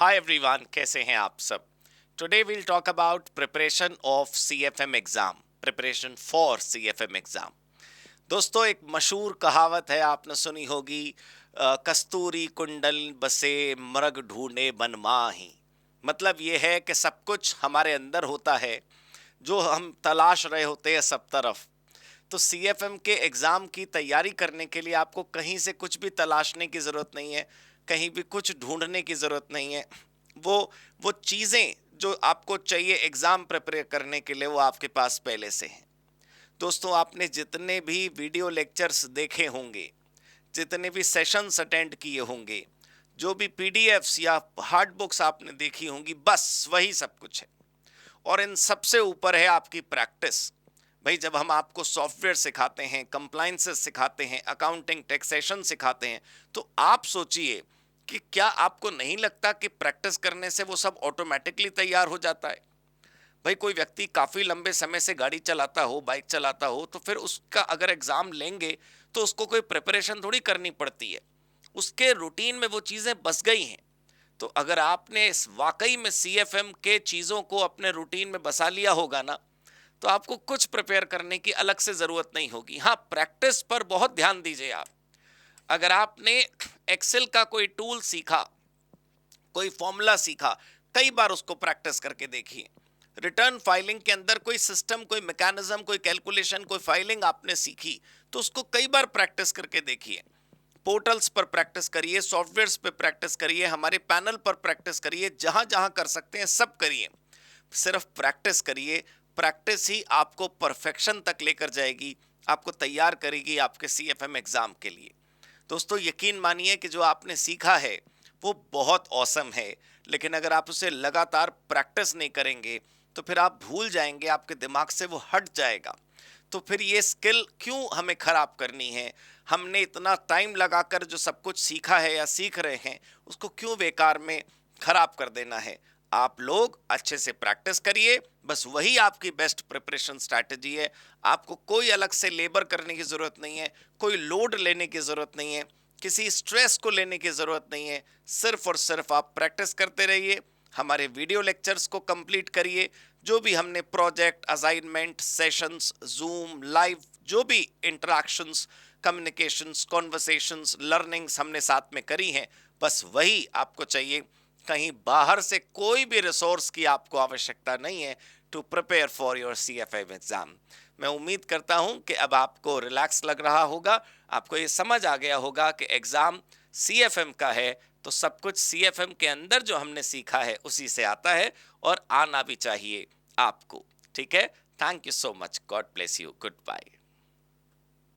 Hi everyone, कैसे हैं आप सब। Today we'll talk about preparation of CFM exam, preparation for CFM exam. दोस्तों, एक मशहूर कहावत है, आपने सुनी होगी, कस्तूरी कुंडल बसे मृग ढूंढे बन माही। मतलब ये है कि सब कुछ हमारे अंदर होता है जो हम तलाश रहे होते हैं सब तरफ। तो सीएफएम के एग्ज़ाम की तैयारी करने के लिए आपको कहीं से कुछ भी तलाशने की ज़रूरत नहीं है, कहीं भी कुछ ढूंढने की ज़रूरत नहीं है। वो वो चीज़ें जो आपको चाहिए एग्ज़ाम प्रिपेयर करने के लिए, वो आपके पास पहले से हैं। दोस्तों, आपने जितने भी वीडियो लेक्चर्स देखे होंगे, जितने भी सेशंस अटेंड किए होंगे, जो भी पीडीएफ्स या हार्ड बुक्स आपने देखी होंगी, बस वही सब कुछ है। और इन सबसे ऊपर है आपकी प्रैक्टिस। भाई, जब हम आपको सॉफ्टवेयर सिखाते हैं, कंप्लाइंसेस सिखाते हैं, अकाउंटिंग टैक्सेशन सिखाते हैं, तो आप सोचिए कि क्या आपको नहीं लगता कि प्रैक्टिस करने से वो सब ऑटोमेटिकली तैयार हो जाता है। भाई, कोई व्यक्ति काफ़ी लंबे समय से गाड़ी चलाता हो, बाइक चलाता हो, तो फिर उसका अगर एग्ज़ाम लेंगे तो उसको कोई प्रिपरेशन थोड़ी करनी पड़ती है। उसके रूटीन में वो चीज़ें बस गई हैं। तो अगर आपने इस वाकई में सीएफएम के चीज़ों को अपने रूटीन में बसा लिया होगा ना, तो आपको कुछ प्रिपेयर करने की अलग से ज़रूरत नहीं होगी। हाँ, प्रैक्टिस पर बहुत ध्यान दीजिए आप। अगर आपने एक्सेल का कोई टूल सीखा, कोई फॉर्मूला सीखा, कई बार उसको प्रैक्टिस करके देखिए। रिटर्न फाइलिंग के अंदर कोई सिस्टम, कोई मैकेनिज्म, कोई कैलकुलेशन, कोई फाइलिंग आपने सीखी, तो उसको कई बार प्रैक्टिस करके देखिए। पोर्टल्स पर प्रैक्टिस करिए, सॉफ्टवेयर्स पे प्रैक्टिस करिए, हमारे पैनल पर प्रैक्टिस करिए, जहां जहां कर सकते हैं सब करिए। सिर्फ प्रैक्टिस करिए। प्रैक्टिस ही आपको परफेक्शन तक लेकर जाएगी, आपको तैयार करेगी आपके सीएफएम एग्जाम के लिए। दोस्तों, यकीन मानिए कि जो आपने सीखा है वो बहुत औसम है, लेकिन अगर आप उसे लगातार प्रैक्टिस नहीं करेंगे तो फिर आप भूल जाएंगे, आपके दिमाग से वो हट जाएगा। तो फिर ये स्किल क्यों हमें खराब करनी है। हमने इतना टाइम लगाकर जो सब कुछ सीखा है या सीख रहे हैं, उसको क्यों बेकार में खराब कर देना है। आप लोग अच्छे से प्रैक्टिस करिए, बस वही आपकी बेस्ट प्रिपरेशन स्ट्रैटेजी है। आपको कोई अलग से लेबर करने की ज़रूरत नहीं है, कोई लोड लेने की ज़रूरत नहीं है, किसी स्ट्रेस को लेने की ज़रूरत नहीं है। सिर्फ और सिर्फ आप प्रैक्टिस करते रहिए, हमारे वीडियो लेक्चर्स को कंप्लीट करिए। जो भी हमने project, assignment, sessions, zoom, live, जो भी इंटरेक्शंस, कम्युनिकेशंस, कॉन्वर्सेशंस, लर्निंग्स हमने साथ में करी हैं, बस वही आपको चाहिए। कहीं बाहर से कोई भी रिसोर्स की आपको आवश्यकता नहीं है to prepare for your CFM exam. मैं उम्मीद करता हूं कि अब आपको रिलैक्स लग रहा होगा, आपको ये समझ आ गया होगा कि एग्जाम सीएफएम का है, तो सब कुछ सीएफएम के अंदर जो हमने सीखा है उसी से आता है, और आना भी चाहिए आपको। ठीक है। Thank you so much. God bless you. Good bye.